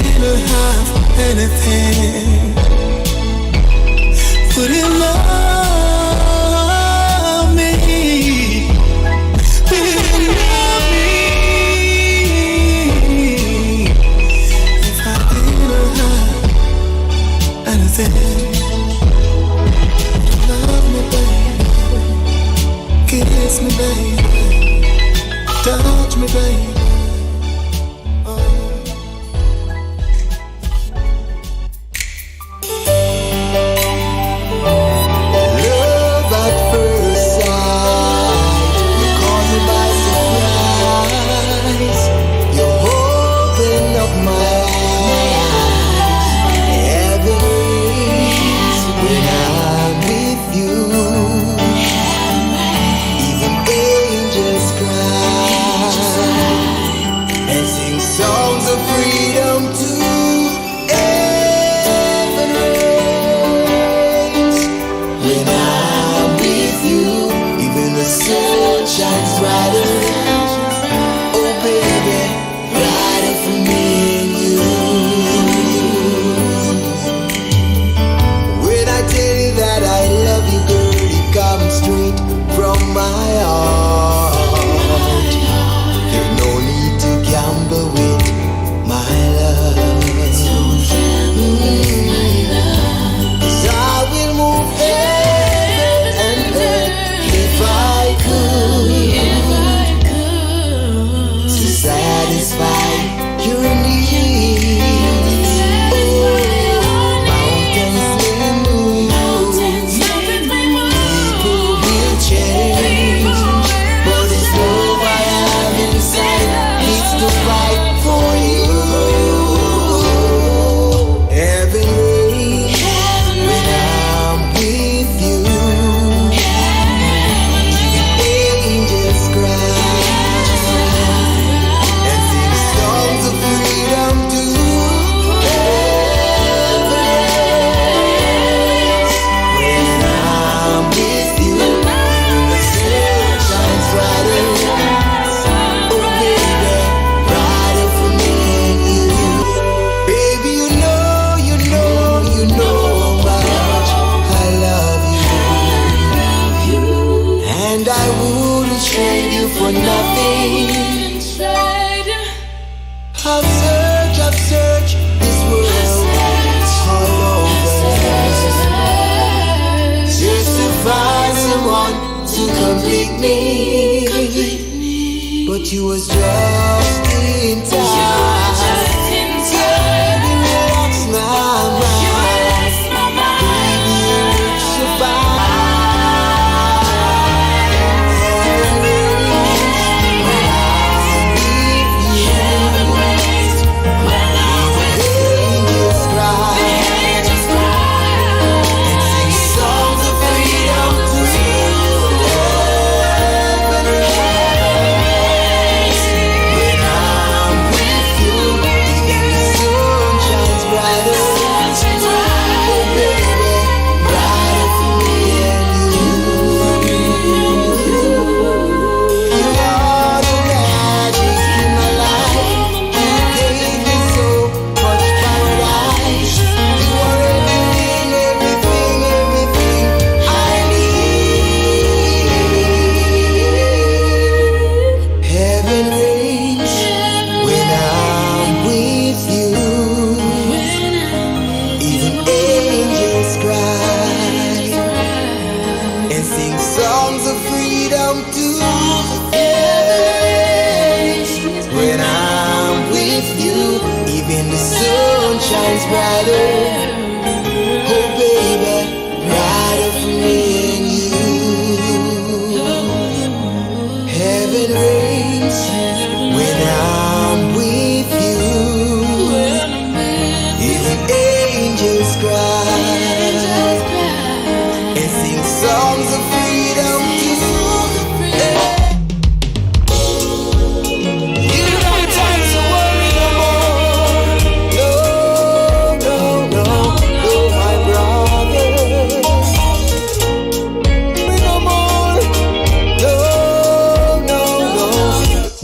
didn't have anything, would you love me? Would you love me if I didn't have anything? Love me, baby. Kiss me, baby. Touch me, baby.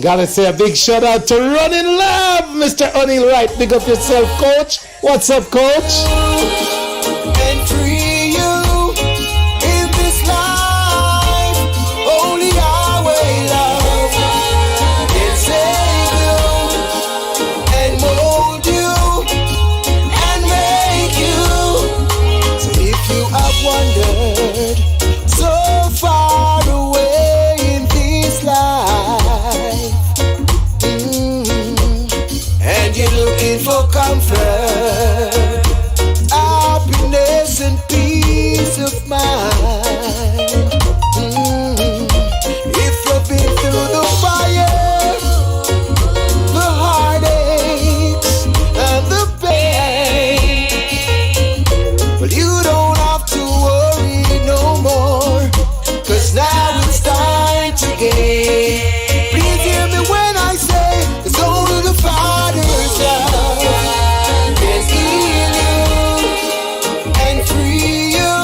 Gotta say a big shout out to Running Love, Mr. O'Neil Wright. Big up yourself, coach. What's up, coach? And free you in this life. Only Yahweh love can save you and mold you and make you. So if you have wandered so far away in this life, and you're looking for comfort, happiness and peace of mind. If you've been through the fire, the heartaches and the pain, well, you don't have to worry no more, 'cause now it's time to gain. Please hear me when I say it's only the Father's love can heal you and free you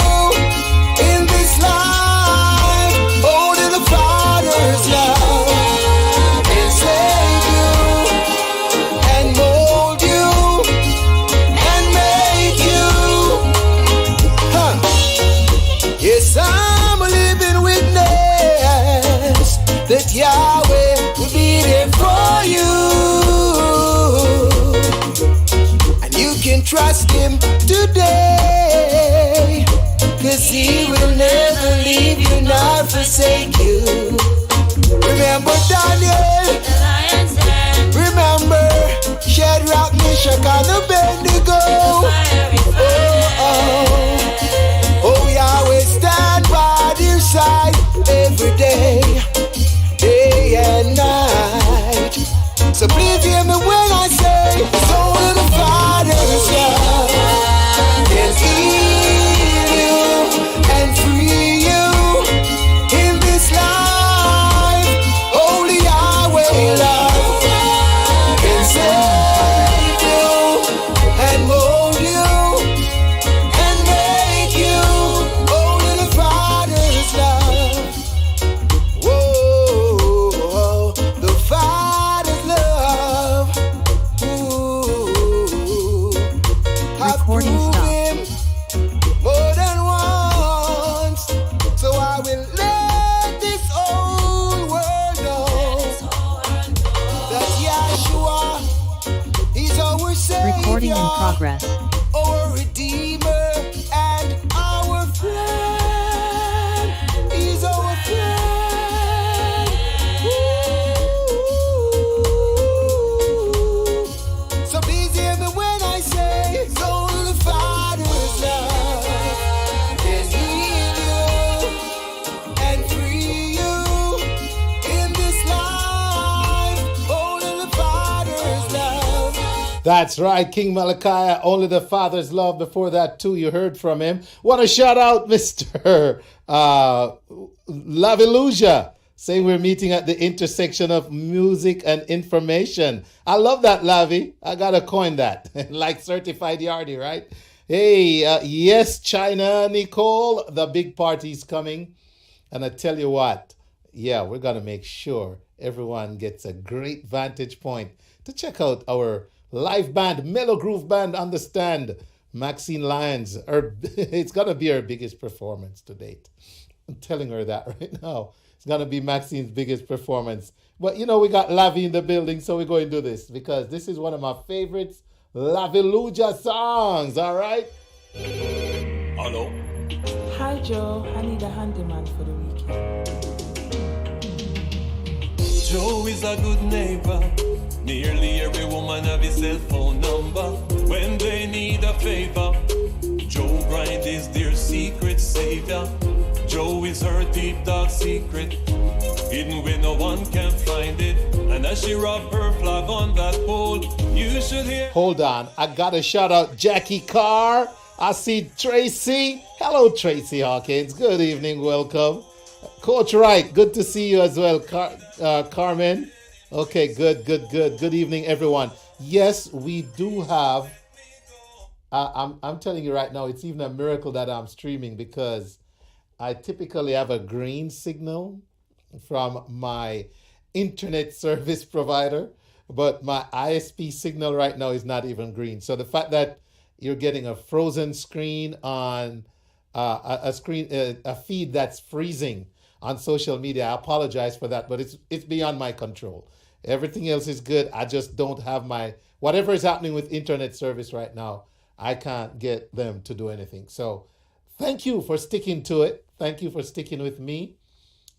in this life. Only the Father's love can save you and mold you and make you. Yes, I'm a living witness that Yahweh will be there for you, and you can trust Him today, 'cause He will never leave you nor forsake you. Remember Daniel, remember Shadrach, Meshach, and Abednego. Oh, Yahweh stand by their side every day, day and night. So please hear me when I say it's only the Father's love can heal you and free you in this life. Only Yahweh love can save you and mold you and make you. Only the Father's love. Whoa, the Father's love. Ooh, I've Recording proved stopped. Him more than once, so I will let this whole world know that Yahshua, He's our Recording in Savior, progress. our Redeemer, and our friend. He's our friend. Ooh. So please hear me when I say it's only the Father's love can heal you and free you in this life. Only the Father's love. That's right, King Malachi. Only the Father's love. Before that, too, you heard from him. Want to shout out Mr. Laviluja, saying we're meeting at the intersection of music and information. I love that, Lavi. I got to coin that. Like certified yardie, right? Hey, yes, China, Nicole, the big party's coming. And I tell you what, yeah, we're going to make sure everyone gets a great vantage point to check out our live band, Mellow Groove Band, Understand, Maxine Lyons. It's going to be her biggest performance to date. I'm telling her that right now. It's going to be Maxine's biggest performance. But, you know, we got Lavi in the building, so we're going to do this because this is one of my favorites, Laviluja songs, all right? Hello. Hi Joe, I need a handyman for the weekend. Joe is a good neighbor. Nearly every woman have his cell phone number. When they need a favor, Joe Grind is their secret savior. Joe is her deep dark secret, hidden where no one can find it. And as she rub her flag on that pole, you should hear. Hold on, I got to shout out Jackie Carr. I see Tracy. Hello, Tracy Hawkins. Good evening, welcome. Coach Wright, good to see you as well, Carmen. Okay, good. Good evening, everyone. Yes, we do have. I'm telling you right now, it's even a miracle that I'm streaming because I typically have a green signal from my internet service provider, but my ISP signal right now is not even green. So the fact that you're getting a frozen screen on a feed that's freezing on social media, I apologize for that, but it's beyond my control. Everything else is good. I just don't have whatever is happening with internet service right now. I can't get them to do anything. So thank you for sticking to it. Thank you for sticking with me.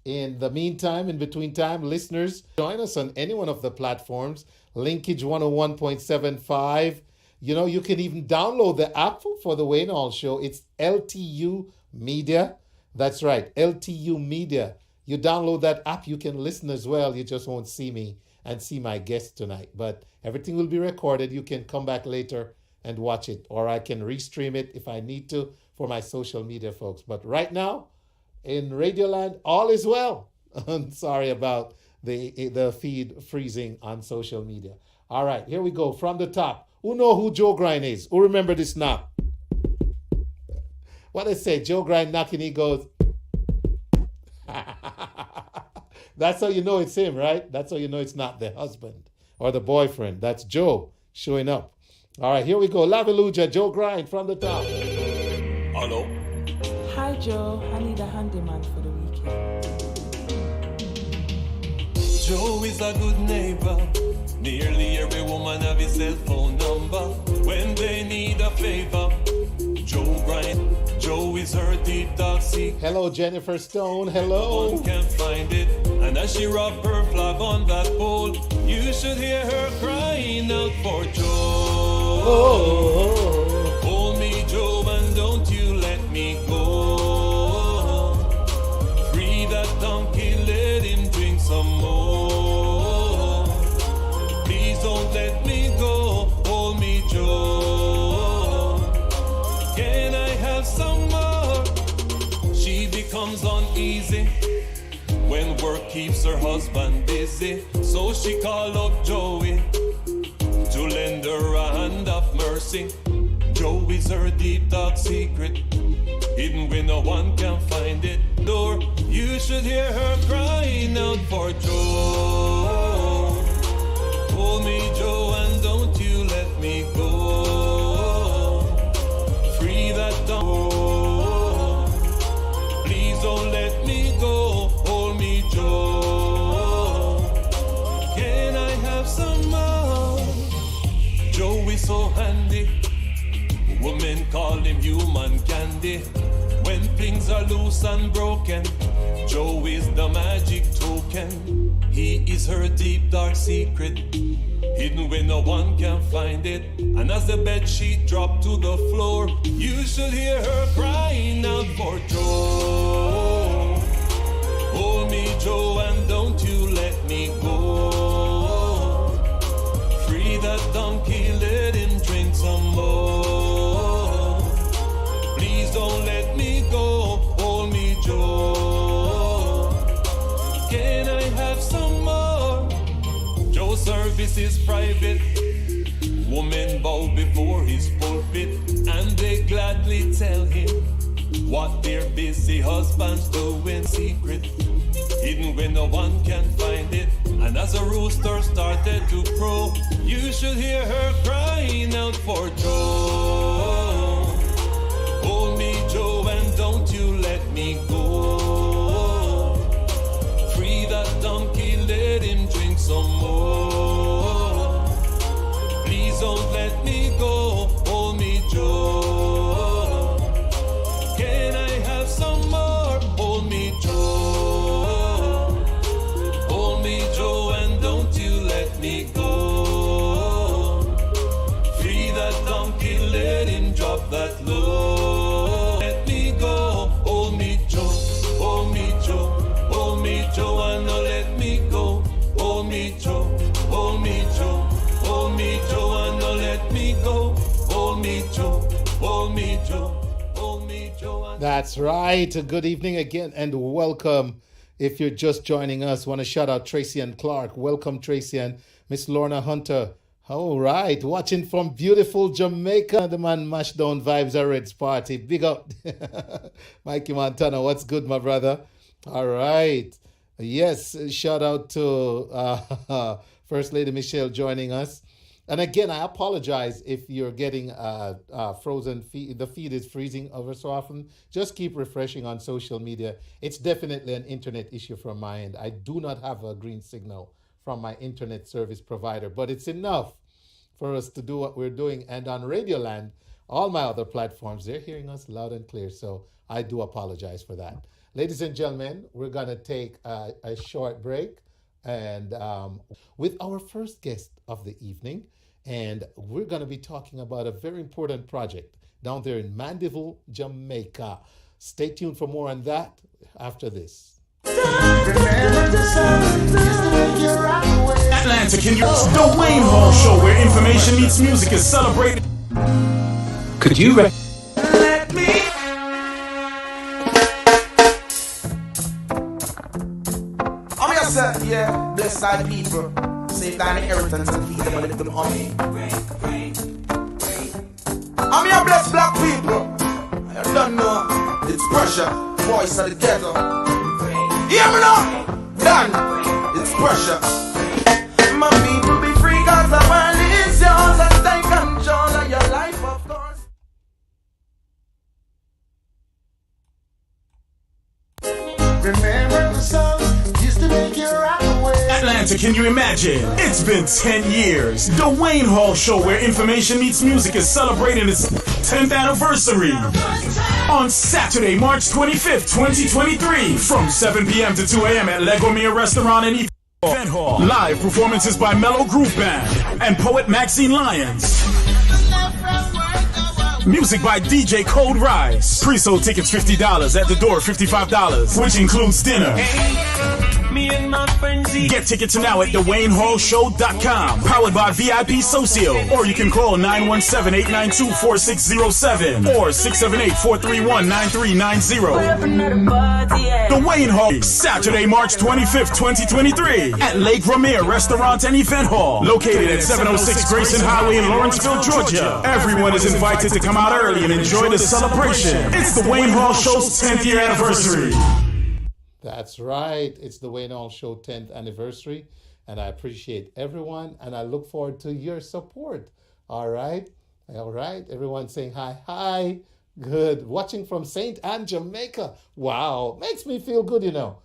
In the meantime, in between time, listeners, join us on any one of the platforms. Linkage 101.75. You can even download the app for the Wayne Hall Show. It's LTU Media. That's right, LTU Media. You download that app, you can listen as well. You just won't see me and see my guest tonight. But everything will be recorded. You can come back later and watch it, or I can restream it if I need to for my social media folks. But right now, in Radioland, all is well. I'm sorry about the feed freezing on social media. All right, here we go from the top. Who know who Joe Grind is? Who remember this knock? What I say, Joe Grind knocking, he goes. That's how you know it's him, right? That's how you know it's not the husband or the boyfriend. That's Joe showing up. All right, here we go. Laveluja, Joe Grind from the top. Hello. Hi Joe, I need a handyman for the weekend. Joe is a good neighbor. Nearly every woman have his cell phone number. When they need a favor, Joe Grind. Joe is her deep dark secret. Hello, Jennifer Stone. Hello. No one can find it. And as she rub her flag on that pole, you should hear her crying out for Joe. Oh. Hold me, Joe, and don't you let me go. Free that donkey, let him drink some more. Please don't let me go. Hold me, Joe. Can I have some more? She becomes uneasy when work keeps her husband busy. So she called up Joey to lend her a hand of mercy. Joe is her deep dark secret, hidden where no one can find it. Door, you should hear her crying out for Joe. Hold me, Joe, and don't you let me go. Free that door. Please don't let me go. Hold me, Joe. Can I have some more? Joe is so handy. Women call him human candy. When things are loose and broken, Joe is the magic token. He is her deep dark secret, hidden where no one can find it. And as the bed sheet dropped to the floor, you should hear her crying out for Joe. Hold me, Joe, and don't you let me go. Free that donkey, let him drink some more. Please don't let me go. Hold me, Joe. Can I have some more? Joe's service is private. Women bow before his pulpit, and they gladly tell him what their busy husbands do in secret, hidden where no one can find it. And as a rooster started to crow, you should hear her crying out for Joe. Hold me, Joe, and don't you let me go. Free that donkey, let him drink some more. Please don't let me go. Hold me, Joe. Can I have some more? Hold me, Joe. Hold me, Joe, and don't you let me go. Free that donkey, let him drop that low. Let me go. Hold me, Joe. Hold me, Joe. Hold me, Joe, and no let me go. Hold me, Joe. Hold me, Joe. Hold me, Joe, and no let me go. Hold me, Joe. Hold me, Joe. Hold me, Joe. That's right. Good evening again and welcome. If you're just joining us, want to shout out Tracy and Clark. Welcome, Tracy and Miss Lorna Hunter. All right. Watching from beautiful Jamaica. The man mashed down vibes at Red's party. Big up. Mikey Montana. What's good, my brother? All right. Yes, shout out to First Lady Michelle joining us. And again, I apologize if you're getting frozen feed. The feed is freezing over so often. Just keep refreshing on social media. It's definitely an internet issue from my end. I do not have a green signal from my internet service provider, but it's enough for us to do what we're doing. And on Radioland, all my other platforms, they're hearing us loud and clear. So I do apologize for that. Ladies and gentlemen, we're going to take a short break and with our first guest of the evening. And we're going to be talking about a very important project down there in Mandeville, Jamaica. Stay tuned for more on that after this. Atlanta, can you? The Wayne Hall Show, where information meets music, is celebrated. Could you? Let me. I'm just yeah, blessed side people. Save thine inheritance and feed them a little honey. I'm your blessed black people. I don't know. It's pressure. Voice of the ghetto. Hear me now. Done. It's pressure. My people be free cause the world is yours. And take control of your life, of course. Remember the songs used to make you rock away. Atlanta, can you imagine? It's been 10 years. The Wayne Hall Show, where information meets music, is celebrating its 10th anniversary. On Saturday, March 25th, 2023, from 7 p.m. to 2 a.m. at Legomere Restaurant in Event Hall. Live performances by Mellow Groove Band and poet Maxine Lyons. Music by DJ Cold Rise. Pre-sold tickets $50, at the door $55, which includes dinner. Me and my friends get tickets now at thewaynehallshow.com. Powered by VIP Socio. Or you can call 917-892-4607 or 678-431-9390. The Wayne Hall, Saturday, March 25th, 2023 at Lake Ramere Restaurant and Event Hall, located at 706 Grayson Highway in Lawrenceville, Georgia. Everyone is invited to come out early and enjoy the celebration. It's the Wayne Hall Show's 10th year anniversary. That's right. It's the Wayne Hall Show 10th anniversary. And I appreciate everyone. And I look forward to your support. All right. All right. Everyone saying hi. Hi. Good. Watching from St. Anne, Jamaica. Wow. Makes me feel good, you know.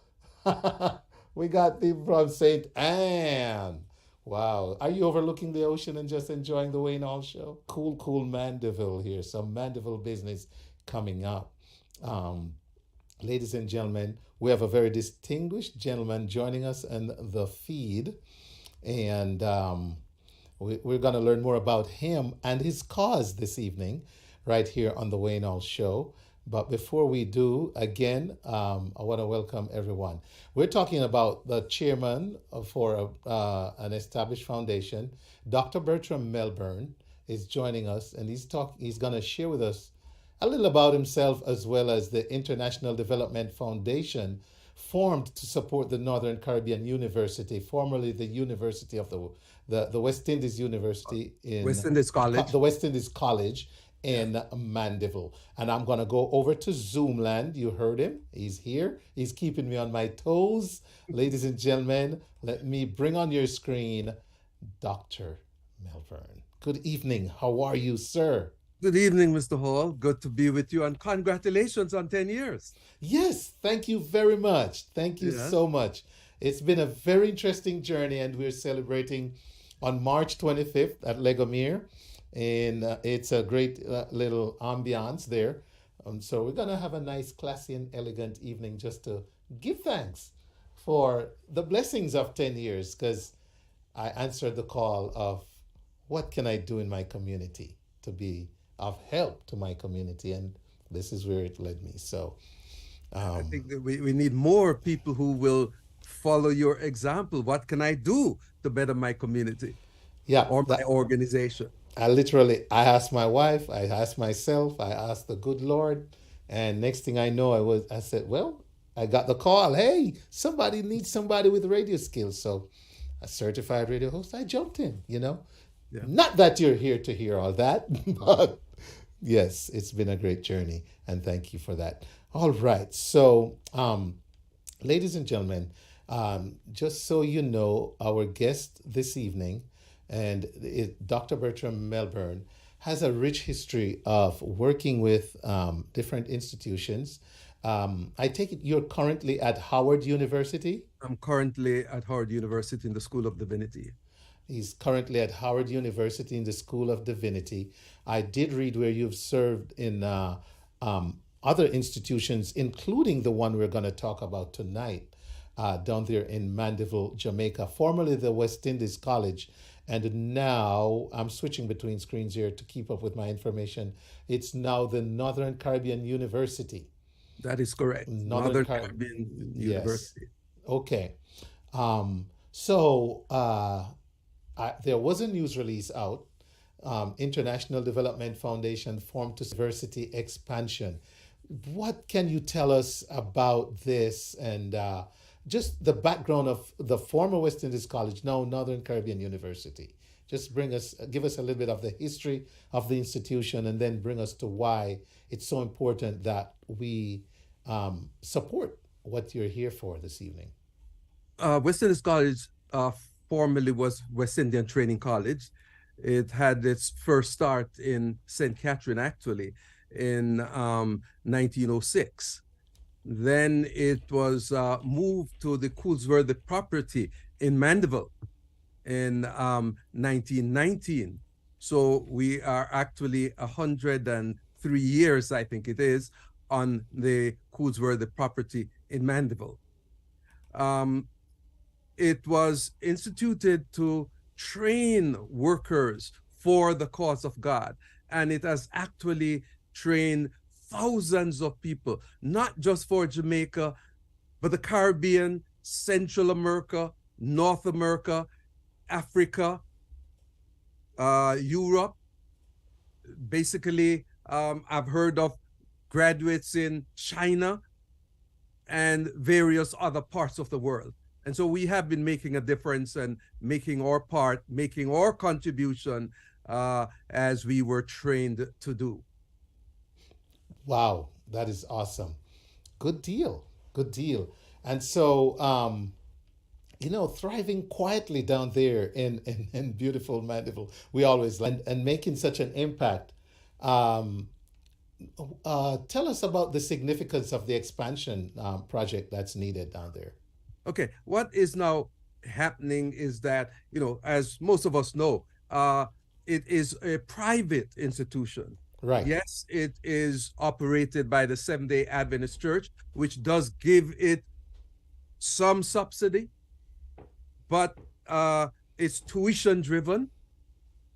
We got people from St. Anne. Wow. Are you overlooking the ocean and just enjoying the Wayne Hall Show? Cool, cool Mandeville here. Some Mandeville business coming up. Ladies and gentlemen, we have a very distinguished gentleman joining us in the feed. And we're going to learn more about him and his cause this evening, right here on the Wayne Hall Show. But before we do, again, I want to welcome everyone. We're talking about the chairman for an established foundation. Dr. Bertram Melbourne is joining us, and he's going to share with us a little about himself, as well as the International Development Foundation, formed to support the Northern Caribbean University, formerly the University of the West Indies University in West Indies College. The West Indies College in Mandeville. And I'm going to go over to Zoomland. You heard him. He's here. He's keeping me on my toes. Ladies and gentlemen, let me bring on your screen Dr. Melbourne. Good evening. How are you, sir? Good evening, Mr. Hall. Good to be with you, and congratulations on 10 years. Yes, thank you very much. Thank you so much. It's been a very interesting journey, and we're celebrating on March 25th at Legomere. And it's a great little ambiance there. So we're going to have a nice, classy and elegant evening just to give thanks for the blessings of 10 years, because I answered the call of what can I do in my community to be of help to my community, and this is where it led me. So I think that we need more people who will follow your example. What can I do to better my community? Or my organization? I asked my wife, I asked myself, I asked the good Lord, and next thing I know, I said, well, I got the call. Hey, somebody needs somebody with radio skills. So a certified radio host, I jumped in, you know. Yeah. Not that you're here to hear all that, but yes, it's been a great journey, and thank you for that. All right. So, ladies and gentlemen, Just so you know, our guest this evening, Dr. Bertram Melbourne, has a rich history of working with different institutions. I take it you're currently at Howard University? I'm currently at Howard University in the School of Divinity. He's currently at Howard University in the School of Divinity. I did read where you've served in other institutions, including the one we're going to talk about tonight, down there in Mandeville, Jamaica, formerly the West Indies College. And now I'm switching between screens here to keep up with my information. It's now the Northern Caribbean University. That is correct. Northern Caribbean University. Okay. There was a news release out. International Development Foundation formed to diversity expansion. What can you tell us about this and just the background of the former West Indies College, now Northern Caribbean University? Just give us a little bit of the history of the institution, and then bring us to why it's so important that we support what you're here for this evening. West Indies College formerly was West Indian Training College. It had its first start in St. Catherine, actually, in 1906. Then it was moved to the Coolsworthy property in Mandeville in 1919. So we are actually 103 years, I think it is, on the Coolsworthy property in Mandeville. It was instituted to train workers for the cause of God, and it has actually trained thousands of people, not just for Jamaica, but the Caribbean, Central America, North America, Africa, Europe. Basically, I've heard of graduates in China and various other parts of the world. And so we have been making a difference and making our part, making our contribution as we were trained to do. Wow, that is awesome. Good deal. Good deal. And so, thriving quietly down there in beautiful Mandeville, we always like, and making such an impact. Tell us about the significance of the expansion project that's needed down there. Okay, what is now happening is that, as most of us know, it is a private institution. Right. Yes, it is operated by the Seventh-day Adventist Church, which does give it some subsidy, but it's tuition driven.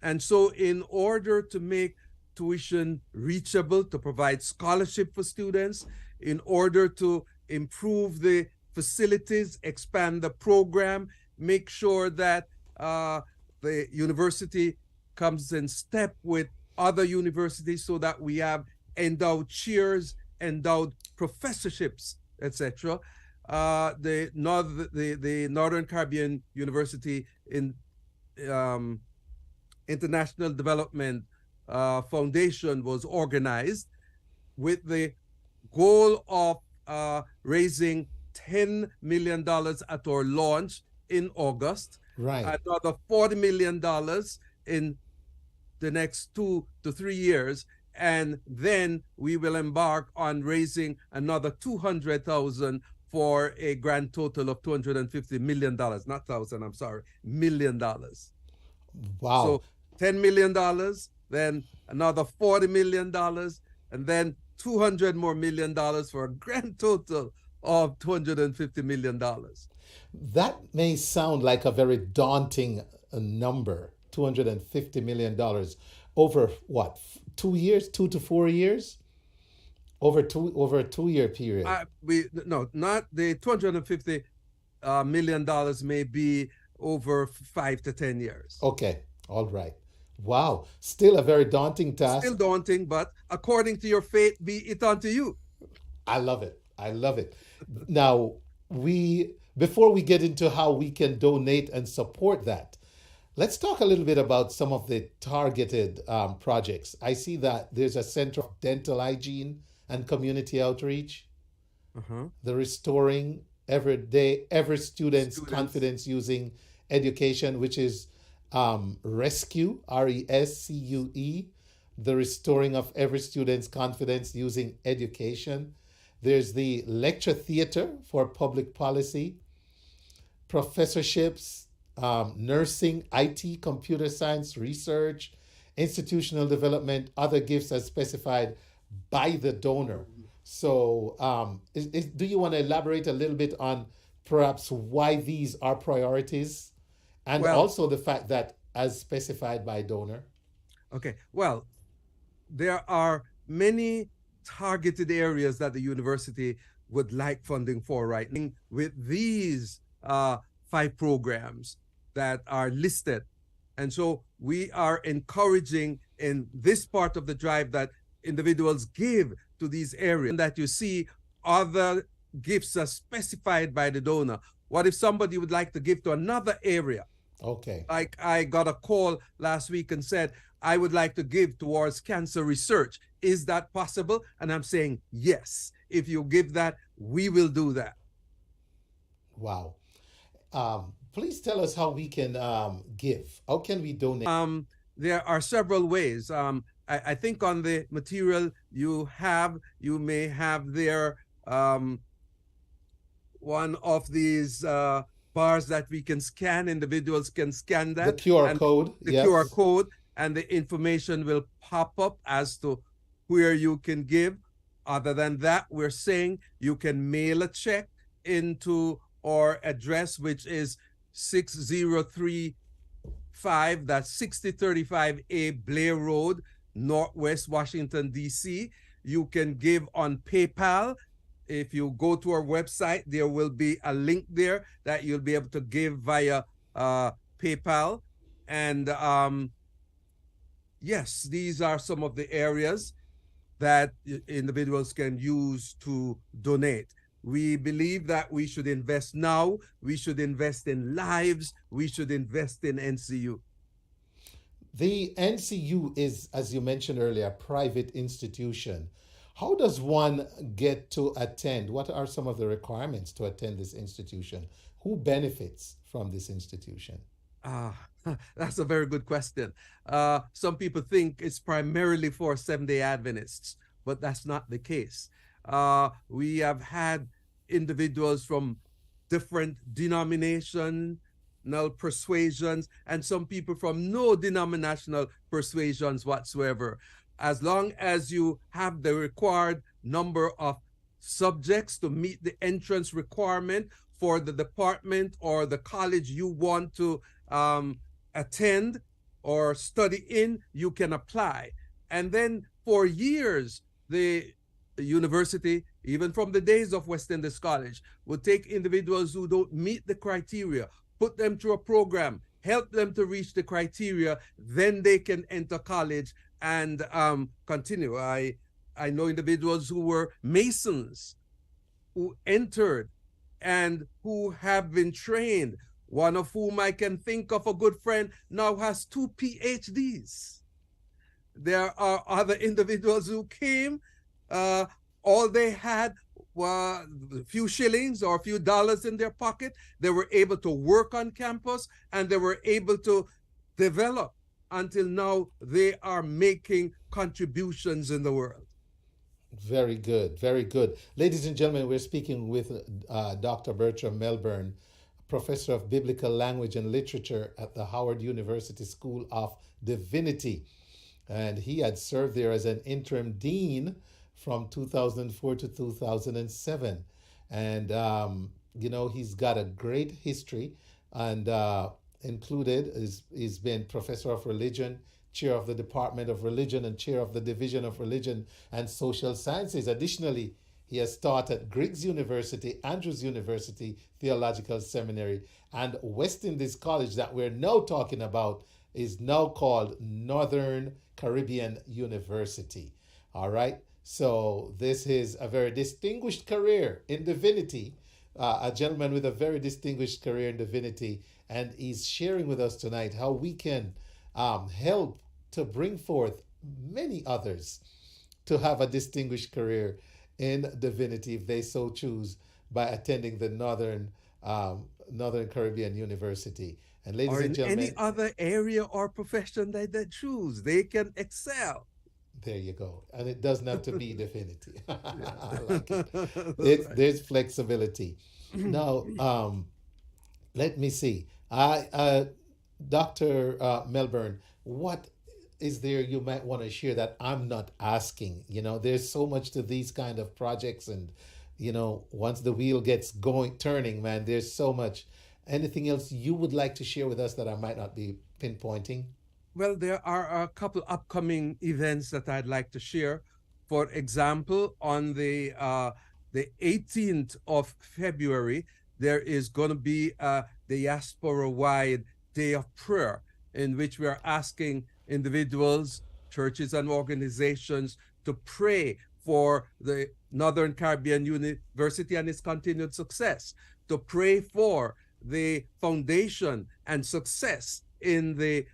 And so in order to make tuition reachable, to provide scholarship for students, in order to improve the facilities, expand the program, make sure that the university comes in step with other universities so that we have endowed chairs, endowed professorships, etc. The Northern Caribbean University in International Development Foundation was organized with the goal of raising $10 million at our launch in August. Right. Another $40 million in the next 2 to 3 years, and then we will embark on raising another 200,000 for a grand total of $250 million. Not thousand, I'm sorry, $1 million. Wow. So $10 million, then another $40 million, and then $200 more million for a grand total of $250 million. That may sound like a very daunting number, $250 million over what, 2 years, 2 to 4 years? Over a 2-year period. Not the $250 million may be over 5 to 10 years. Okay, all right. Wow, still a very daunting task. Still daunting, but according to your fate, be it unto you. I love it. Now, before we get into how we can donate and support that, let's talk a little bit about some of the targeted projects. I see that there's a Center of Dental Hygiene and Community Outreach, the Restoring every student's confidence using education, which is Rescue, RESCUE, the restoring of every student's confidence using education. There's the lecture theater for public policy, professorships, nursing, IT, computer science, research, institutional development, other gifts as specified by the donor. So, do you want to elaborate a little bit on perhaps why these are priorities and Well, also the fact that as specified by donor? okay. Well, there are many targeted areas that the university would like funding for right now. With these 5 programs that are listed. And so we are encouraging in this part of the drive that individuals give to these areas, and that you see other gifts are specified by the donor. What if somebody would like to give to another area? Okay. Like I got a call last week and said, I would like to give towards cancer research. Is that possible? And I'm saying, yes. If you give that, we will do that. Wow. Please tell us how we can give. How can we donate? There are several ways. I think on the material you may have there one of these bars that we can scan. Individuals can scan that. The QR code. The yes. QR code, and the information will pop up as to where you can give. Other than that, we're saying you can mail a check into our address, which is 6035, that's 6035A Blair Road, Northwest Washington, D.C. You can give on PayPal. If you go to our website, there will be a link there that you'll be able to give via PayPal. And yes, these are some of the areas that individuals can use to donate. We believe that we should invest now. We should invest in lives. We should invest in NCU. The NCU is, as you mentioned earlier, a private institution. How does one get to attend? What are some of the requirements to attend this institution? Who benefits from this institution? That's a very good question. Some people think it's primarily for Seventh-day Adventists, but that's not the case. We have had individuals from different denominational persuasions and some people from no denominational persuasions whatsoever. As long as you have the required number of subjects to meet the entrance requirement for the department or the college you want to attend or study in, you can apply. And then for years, the university, even from the days of West Indies College, will take individuals who don't meet the criteria, put them through a program, help them to reach the criteria, then they can enter college and continue. I know individuals who were Masons who entered and who have been trained, one of whom I can think of, a good friend, now has 2 PhDs. There are other individuals who came, all they had were a few shillings or a few dollars in their pocket. They were able to work on campus and they were able to develop until now they are making contributions in the world. Very good, very good. Ladies and gentlemen, we're speaking with Dr. Bertram Melbourne, Professor of Biblical Language and Literature at the Howard University School of Divinity. And he had served there as an interim dean from 2004 to 2007. And, he's got a great history and included, he's been Professor of Religion, Chair of the Department of Religion, and Chair of the Division of Religion and Social Sciences. Additionally, he has taught at Griggs University, Andrews University, Theological Seminary, and West Indies College that we're now talking about is now called Northern Caribbean University. All right. So this is a very distinguished career in divinity, a gentleman with a very distinguished career in divinity, and he's sharing with us tonight how we can help to bring forth many others to have a distinguished career in divinity if they so choose, by attending the Northern Caribbean University. And ladies Or and in any gentlemen, other area or profession that they choose, they can excel. there you go. And it doesn't have to be Divinity. I like it. That's right. There's flexibility. Now, let me see. Dr. Melbourne, what is there you might want to share that I'm not asking? There's so much to these kind of projects, and once the wheel gets going, turning, man, there's so much. Anything else you would like to share with us that I might not be pinpointing? Well, there are a couple upcoming events that I'd like to share. For example, on the 18th of February, there is going to be a diaspora-wide day of prayer in which we are asking individuals, churches, and organizations to pray for the Northern Caribbean University and its continued success, to pray for the foundation and success in the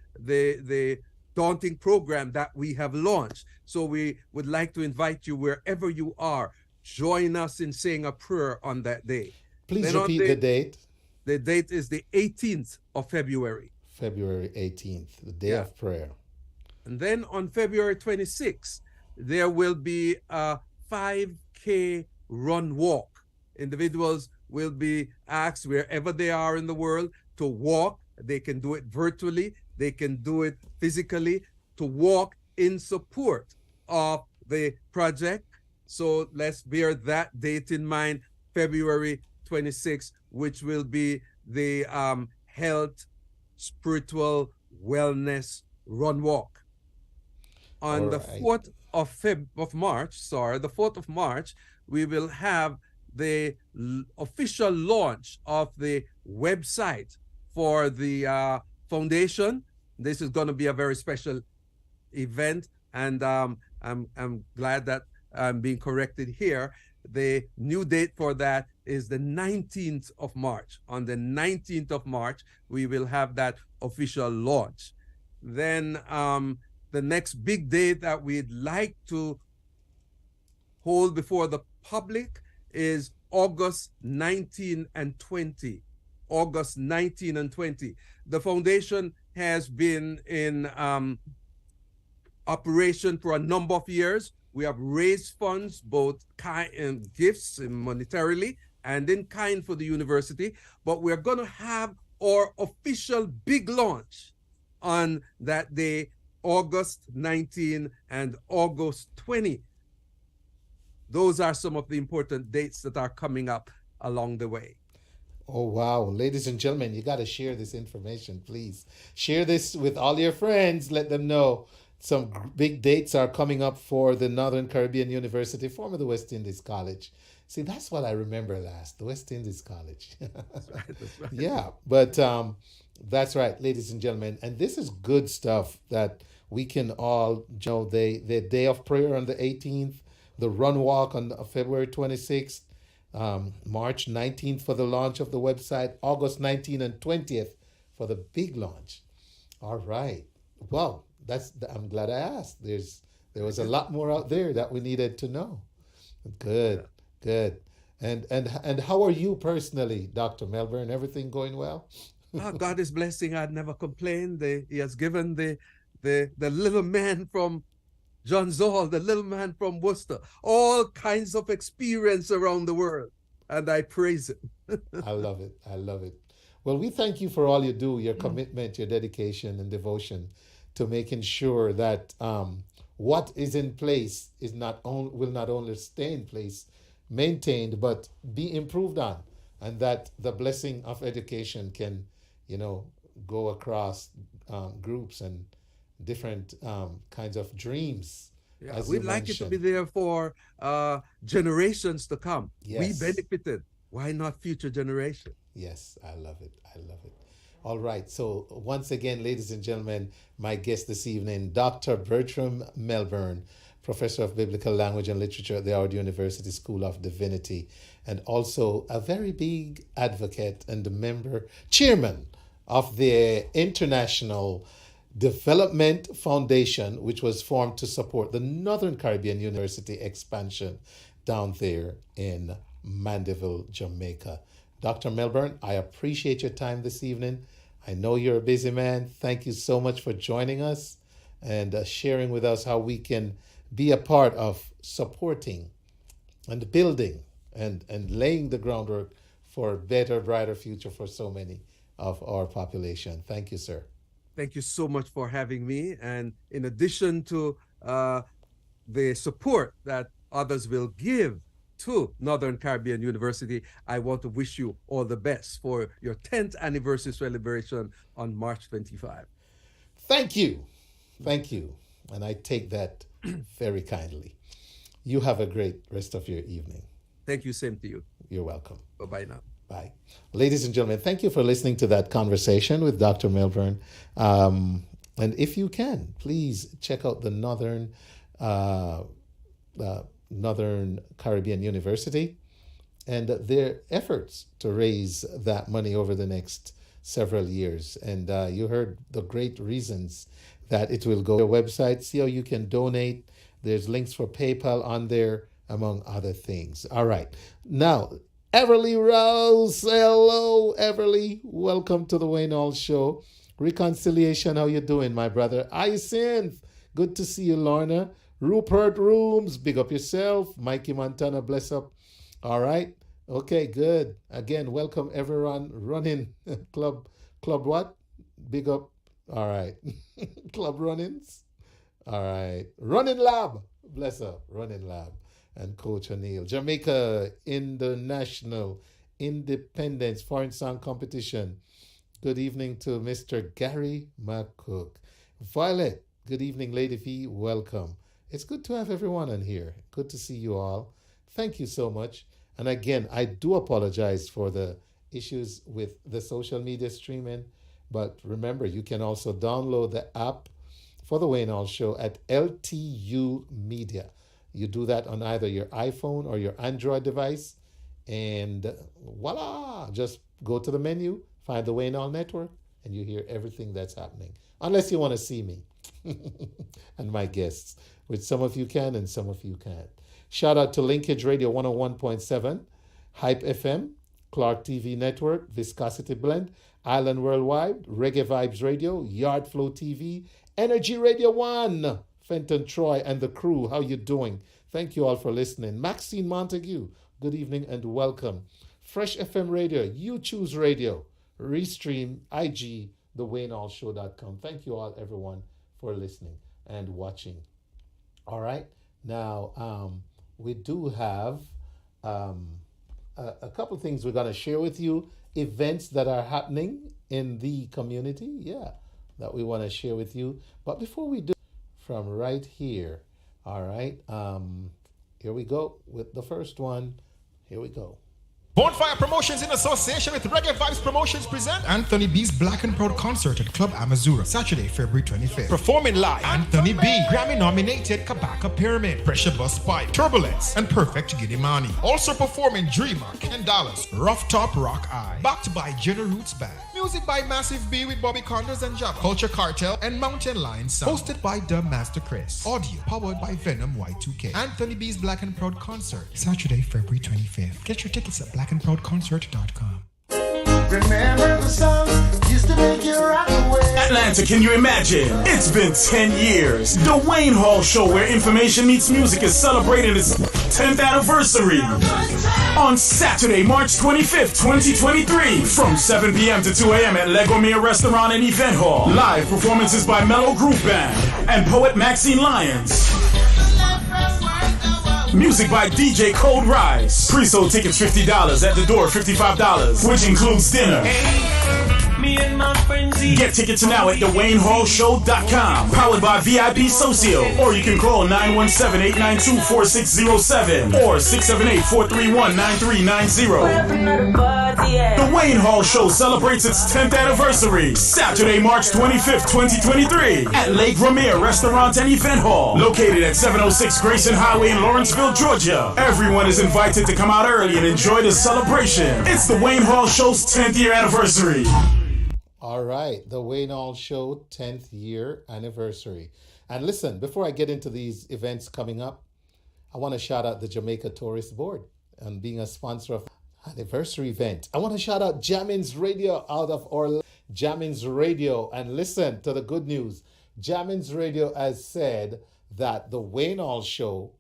daunting program that we have launched. So we would like to invite you, wherever you are, join us in saying a prayer on that day. Please Then repeat the date. The date is the 18th of February. February 18th, the day Yeah. of prayer. And then on February 26th, there will be a 5K run walk. Individuals will be asked, wherever they are in the world, to walk. They can do it virtually, they can do it physically, to walk in support of the project. So let's bear that date in mind, February 26th, which will be the health, spiritual wellness run walk. On the 4th of March, the 4th of March, we will have the official launch of the website for the foundation. This is going to be a very special event, and I'm glad that I'm being corrected here. The new date for that is the 19th of March. On the 19th of March, we will have that official launch. Then the next big date that we'd like to hold before the public is August 19 and 20. August 19 and 20. The foundation has been in operation for a number of years. We have raised funds, both gifts monetarily and in kind for the university, but we're going to have our official big launch on that day, August 19 and August 20. Those are some of the important dates that are coming up along the way. Oh, wow. Ladies and gentlemen, you got to share this information, please. Share this with all your friends. Let them know some big dates are coming up for the Northern Caribbean University, former the West Indies College. See, that's what I remember last, the West Indies College. That's right, that's right. Yeah, but that's right, ladies and gentlemen. And this is good stuff that we can all, the day of prayer on the 18th, the run walk on February 26th, March 19th for the launch of the website, August 19th and 20th for the big launch. All right. Well, I'm glad I asked. There was a lot more out there that we needed to know. Good, good. And how are you personally, Dr. Melbourne? Everything going well? God is blessing. I'd never complained. He has given the little man from John Zoll, the little man from Worcester, all kinds of experience around the world. And I praise him. I love it. I love it. Well, we thank you for all you do, your commitment, your dedication and devotion to making sure that what is in place will not only stay in place, maintained, but be improved on. And that the blessing of education can, go across groups and different kinds of dreams. Yeah, we'd like it to be there for generations to come. Yes. We benefited. Why not future generations? Yes, I love it. I love it. All right. So once again, ladies and gentlemen, my guest this evening, Dr. Bertram Melbourne, Professor of Biblical Language and Literature at the Howard University School of Divinity, and also a very big advocate and chairman of the International Development Foundation, which was formed to support the Northern Caribbean University expansion down there in Mandeville, Jamaica. Dr. Melbourne, I appreciate your time this evening. I know you're a busy man. Thank you so much for joining us and sharing with us how we can be a part of supporting and building and laying the groundwork for a better, brighter future for so many of our population. Thank you, sir. Thank you so much for having me. And in addition to the support that others will give to Northern Caribbean University, I want to wish you all the best for your 10th anniversary celebration on March 25. Thank you. Thank you. And I take that very kindly. You have a great rest of your evening. Thank you. Same to you. You're welcome. Bye-bye now. Bye. Ladies and gentlemen, thank you for listening to that conversation with Dr. Melbourne. And if you can, please check out the Northern Caribbean University and their efforts to raise that money over the next several years. And you heard the great reasons that it will go to their website. See how you can donate. There's links for PayPal on there, among other things. All right. Now, Everly Rose. Hello, Everly. Welcome to the Wayne Hall Show. Reconciliation, how you doing, my brother? Isynth. Good to see you, Lorna. Rupert Rooms, big up yourself. Mikey Montana, bless up. All right. Okay, good. Again, welcome everyone. Running Club what? Big up. All right. Club Runnings. All right. Running Lab. Bless up. Running Lab. And Coach O'Neill. Jamaica International Independence Foreign Song Competition. Good evening to Mr. Gary McCook. Violet. Good evening, Lady V. Welcome. It's good to have everyone on here. Good to see you all. Thank you so much. And again, I do apologize for the issues with the social media streaming. But remember, you can also download the app for the Wayne Hall Show at LTU Media. You do that on either your iPhone or your Android device. And voila, just go to the menu, find the Wayne Hall Network, and you hear everything that's happening. Unless you want to see me and my guests, which some of you can and some of you can't. Shout out to Linkage Radio 101.7, HypeFM, Clark TV Network, Viscosity Blend, Island Worldwide, Reggae Vibes Radio, Yard Flow TV, Energy Radio 1, Fenton Troy and the crew. How you doing? Thank you all for listening. Maxine Montague, good evening and welcome. Fresh FM Radio, You Choose Radio, Restream, IG, theWayneHallShow.com. Thank you all, everyone, for listening and watching. All right. Now, we do have a couple things we're going to share with you. Events that are happening in the community, that we want to share with you. But before we do, from right here, all right, here we go with the first one. Here we go. Bonfire Promotions in association with Reggae Vibes Promotions present Anthony B's Black and Proud concert at Club Amazura, Saturday, February 25th. Performing live, Anthony B, Grammy-nominated Kabaka Pyramid, Pressure Bus Pipe, Turbulence, and Perfect Giddimani. Also performing Dreamer, Ken Dallas, Rough Top Rock Eye, backed by Jenna Roots Band. Music by Massive B with Bobby Condos and Jabba, Culture Cartel, and Mountain Lion Sound. Hosted by Dub Master Chris. Audio powered by Venom Y2K. Anthony B's Black and Proud concert, Saturday, February 25th. Get your tickets at blackandproudconcert.com. Remember the song used to make you rock away. Atlanta, can you imagine? It's been 10 years. The Wayne Hall Show, where information meets music, is celebrating its 10th anniversary. On Saturday, March 25th, 2023, from 7 p.m. to 2 a.m. at Legomere Restaurant and Event Hall. Live performances by Mellow Groove Band and poet Maxine Lyons. Music by DJ Cold Rise. Pre-sold tickets $50, at the door $55, which includes dinner. Me and my friends Get tickets now at theWayneHallShow.com. Powered by VIP Socio. Or you can call 917-892-4607 or 678-431-9390. The Wayne Hall Show celebrates its 10th anniversary. Saturday, March 25th, 2023 at Lake Ramere Restaurant and Event Hall. Located at 706 Grayson Highway in Lawrenceville, Georgia. Everyone is invited to come out early and enjoy the celebration. It's the Wayne Hall Show's 10th year anniversary. All right, the Wayne Hall Show 10th year anniversary. And listen, before I get into these events coming up, I want to shout out the Jamaica Tourist Board. and being a sponsor of anniversary event. I want to shout out Jammins Radio out of Orlando. Jammins Radio, and listen to the good news. Jammins Radio has said that the Wayne Hall Show,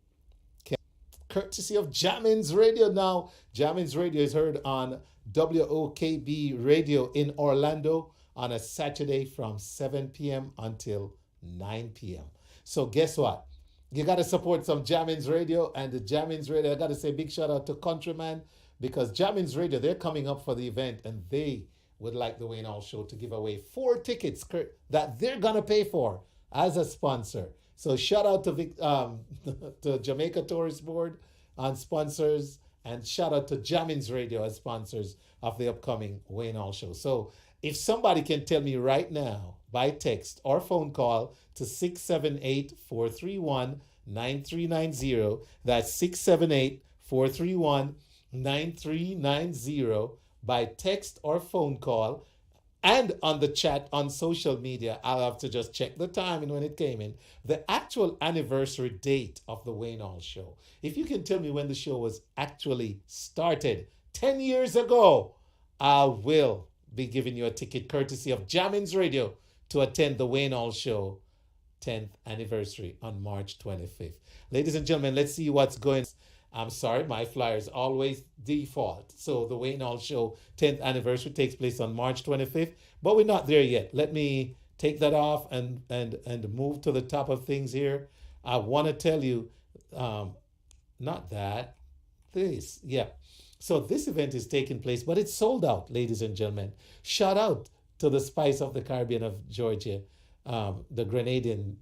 courtesy of Jammins Radio now. Jammins Radio is heard on WOKB Radio in Orlando on a Saturday from 7 p.m. until 9 p.m. So guess what? You got to support some Jammins Radio, and the Jammins Radio, I got to say big shout out to Countryman, because Jammins Radio, they're coming up for the event, and they would like the Wayne Hall Show to give away 4 tickets that they're going to pay for as a sponsor. So shout out to to Jamaica Tourist Board on sponsors, and shout out to Jammins Radio as sponsors of the upcoming Wayne Hall Show. So if somebody can tell me right now by text or phone call to 678-431-9390, that's 678-431-9390 by text or phone call, and on the chat on social media. I'll have to just check the time and when it came in, the actual anniversary date of the Wayne Hall Show. If you can tell me when the show was actually started 10 years ago, I will be giving you a ticket courtesy of Jammins Radio to attend the Wayne Hall Show 10th anniversary on March 25th. Ladies and gentlemen, let's see what's going on. I'm sorry, my flyers always default. So the Wayne Hall Show 10th anniversary takes place on March 25th, but we're not there yet. Let me take that off and move to the top of things here. I want to tell you, not that, this, yeah. So this event is taking place, but it's sold out, ladies and gentlemen. Shout out to the Spice of the Caribbean of Georgia, the Grenadian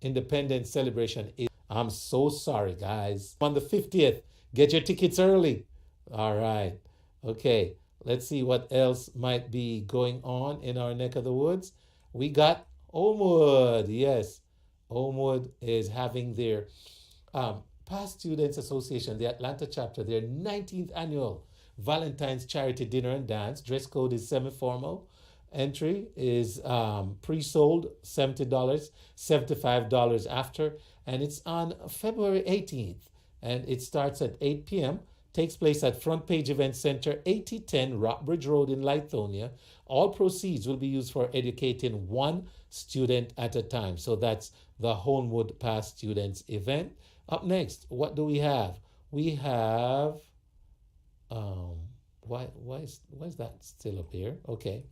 Independence Celebration. I'm so sorry, guys. On the 50th, get your tickets early. All right. Okay. Let's see what else might be going on in our neck of the woods. We got Homewood. Yes. Homewood is having their Past Students Association, the Atlanta chapter, their 19th annual Valentine's Charity Dinner and Dance. Dress code is semi-formal. Entry is pre-sold $70, $75 after, and it's on February 18th, and it starts at 8 p.m. Takes place at Front Page Event Center, 8010 Rockbridge Road in Lithonia. All proceeds will be used for educating one student at a time. So that's the Homewood Past Students event. Up next, what do we have? We have why is that still up here? Okay.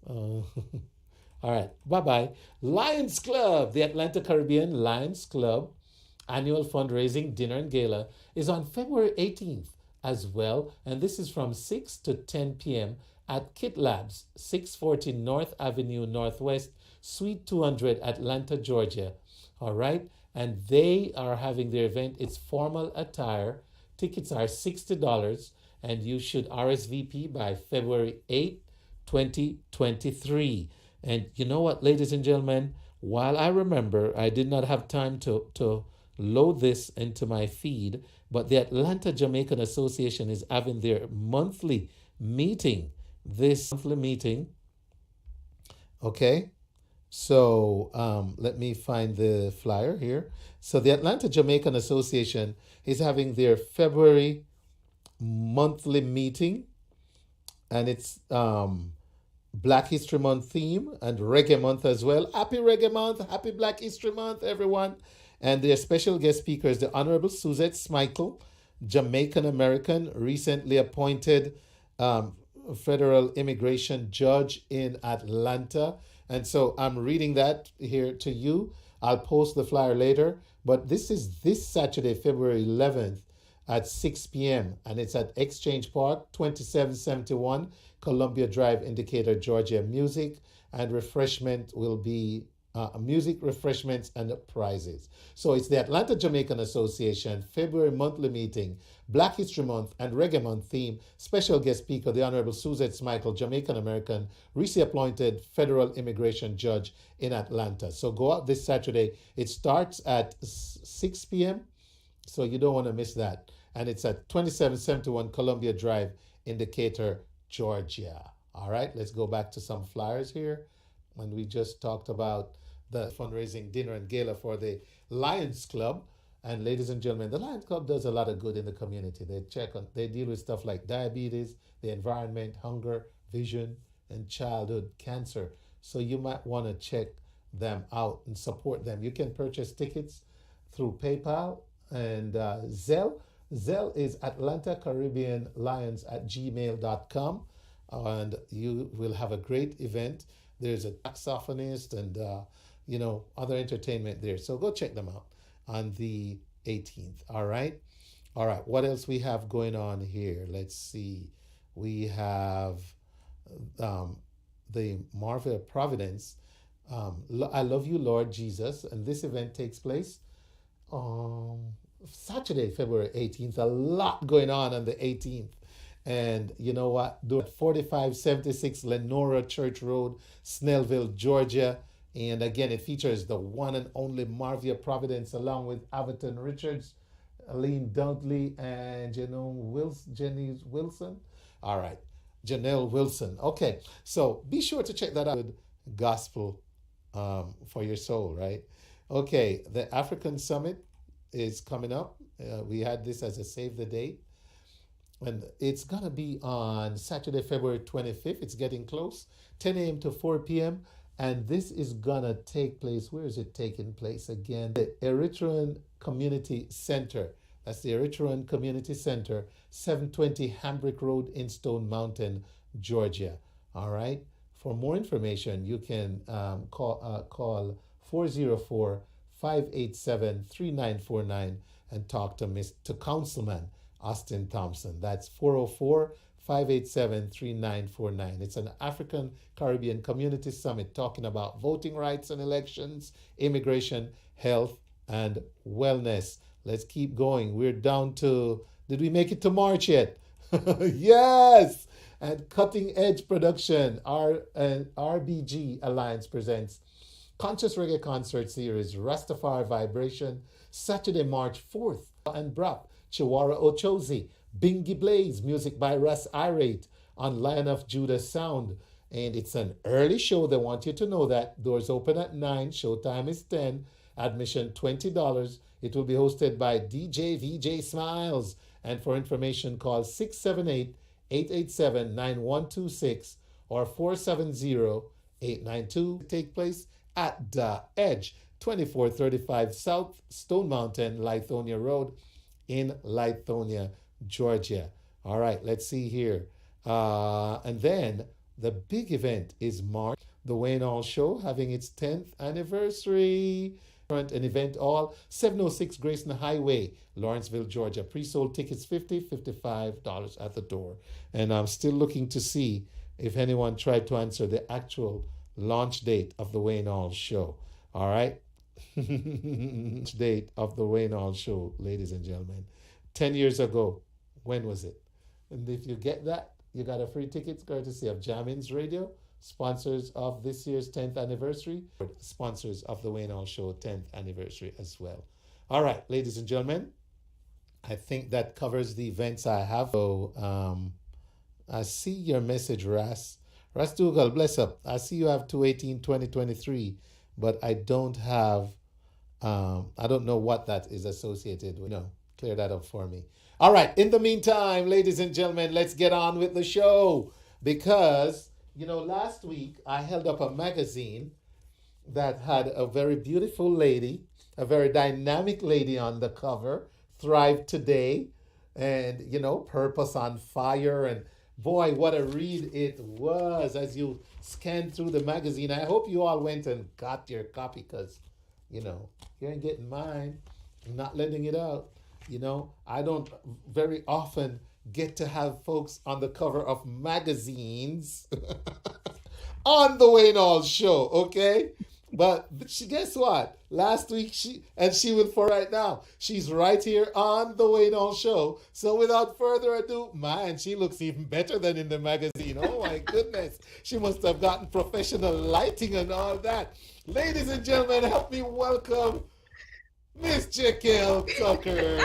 All right, bye-bye. Lions Club, the Atlanta Caribbean Lions Club annual fundraising dinner and gala is on February 18th as well, and this is from 6 to 10 p.m. at Kit Labs, 640 North Avenue Northwest, Suite 200, Atlanta, Georgia. All right, and they are having their event. It's formal attire. Tickets are $60, and you should RSVP by February 8th, 2023. And you know what, ladies and gentlemen, while I remember I did not have time to load this into my feed, but the Atlanta Jamaican Association is having their monthly meeting. This monthly meeting, okay, so let me find the flyer here. So the Atlanta Jamaican Association is having their February monthly meeting, and it's Black History Month theme and Reggae Month as well. Happy Reggae Month, happy Black History Month, everyone. And their special guest speaker is the Honorable Suzette Smykel, Jamaican American, recently appointed federal immigration judge in Atlanta. And so I'm reading that here to you. I'll post the flyer later, but this is this Saturday, February 11th at 6 p.m. and it's at Exchange Park, 2771 Columbia Drive, Indicator, Georgia. Music and refreshment will be music, refreshments, and prizes. So it's the Atlanta Jamaican Association February monthly meeting, Black History Month and Reggae Month theme. Special guest speaker, the Honorable Suzette Smykel, Jamaican American, recently appointed federal immigration judge in Atlanta. So go out this Saturday. It starts at 6 p.m., so you don't want to miss that. And it's at 2771 Columbia Drive, Indicator, Georgia. All right, let's go back to some flyers here. And we just talked about the fundraising dinner and gala for the Lions Club. And ladies and gentlemen, the Lions Club does a lot of good in the community. They deal with stuff like diabetes, the environment, hunger, vision, and childhood cancer. So you might want to check them out and support them. You can purchase tickets through PayPal and Zelle. Zelle is Atlanta Caribbean Lions at gmail.com, and you will have a great event. There's a saxophonist and other entertainment there. So go check them out on the 18th. All right. What else we have going on here? Let's see. We have the Marvel Providence. I Love You, Lord Jesus. And this event takes place Saturday, February 18th. A lot going on the 18th. And you know what? Do 4576 Lenora Church Road, Snellville, Georgia. And again, it features the one and only Marvia Providence, along with Everton Richards, Aline Dudley, and Jenny Wilson. All right, Janelle Wilson. Okay, so be sure to check that out. Gospel for your soul, right? Okay, the African Summit is coming up. We had this as a save the date. And it's going to be on Saturday, February 25th. It's getting close, 10 a.m. to 4 p.m. And this is going to take place. Where is it taking place again? The Eritrean Community Center. That's the Eritrean Community Center, 720 Hambrick Road in Stone Mountain, Georgia. All right. For more information, you can call 404-587-3949 and talk to Councilman Austin Thompson. That's 404-587-3949. It's an African Caribbean Community Summit talking about voting rights and elections, immigration, health, and wellness. Let's keep going. We're down to, did we make it to March yet? Yes! And Cutting Edge Production, RBG Alliance presents Conscious Reggae Concert Series, Rastafari Vibration, Saturday, March 4th, and Brap, Chiwara Ochozi, Bingy Blaze, music by Russ Irate on Lion of Judah Sound. And it's an early show. They want you to know that. Doors open at 9, showtime is 10, admission $20. It will be hosted by DJ VJ Smiles. And for information, call 678-887-9126 or 470-892. Take place at The Edge, 2435 South Stone Mountain, Lithonia Road in Lithonia, Georgia. All right, let's see here. And then the big event is March, the Wayne Hall Show having its 10th anniversary. An event all 706 Grayson Highway, Lawrenceville, Georgia. Pre-sold tickets $55 at the door. And I'm still looking to see if anyone tried to answer the actual launch date of the Wayne Hall Show. All right. Launch date of the Wayne Hall Show, ladies and gentlemen. 10 years ago. When was it? And if you get that, you got a free ticket courtesy of Jamins Radio, sponsors of this year's 10th anniversary, sponsors of the Wayne Hall Show 10th anniversary as well. All right, ladies and gentlemen, I think that covers the events I have. So I see your message, Ras. Ras Dougal, bless up. I see you have 2/18/2023, but I don't have, I don't know what that is associated with. No, clear that up for me. All right, in the meantime, ladies and gentlemen, let's get on with the show because, last week I held up a magazine that had a very beautiful lady, a very dynamic lady on the cover, Thrive Today, and, Purpose on Fire. And boy, what a read it was as you scanned through the magazine. I hope you all went and got your copy because, you ain't getting mine. I'm not letting it out. I don't very often get to have folks on the cover of magazines on the Wayne Hall Show, okay? But guess what? Last week, she will for right now. She's right here on the Wayne Hall Show. So without further ado, man, she looks even better than in the magazine. Oh my goodness. She must have gotten professional lighting and all that. Ladies and gentlemen, help me welcome Miss Jacquel Tucker.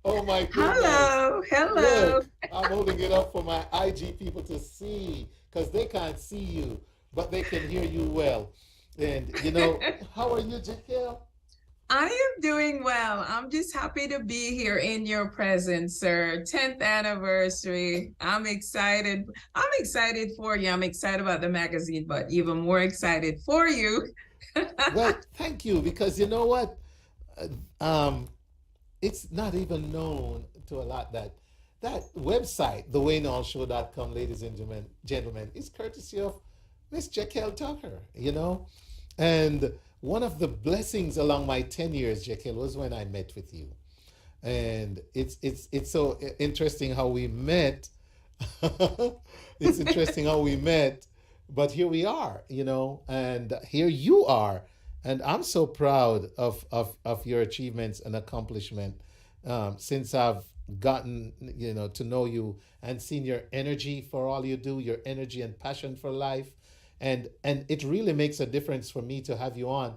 Oh my goodness. Hello. Look, I'm holding it up for my IG people to see because they can't see you, but they can hear you well. And, how are you, Jacquel? I am doing well. I'm just happy to be here in your presence, sir. 10th anniversary. I'm excited. I'm excited for you. I'm excited about the magazine, but even more excited for you. Well, thank you, because you know what? Um, it's not even known to a lot that that website, thewayneallshow.com, ladies and gentlemen, is courtesy of Miss Jacquel Tucker, you know? And one of the blessings along my 10 years, Jacquel, was when I met with you. And it's so interesting how we met. It's interesting how we met, but here we are, you know, and here you are. And I'm so proud of your achievements and accomplishment since I've gotten, you know, to know you and seen your energy for all you do, your energy and passion for life. And it really makes a difference for me to have you on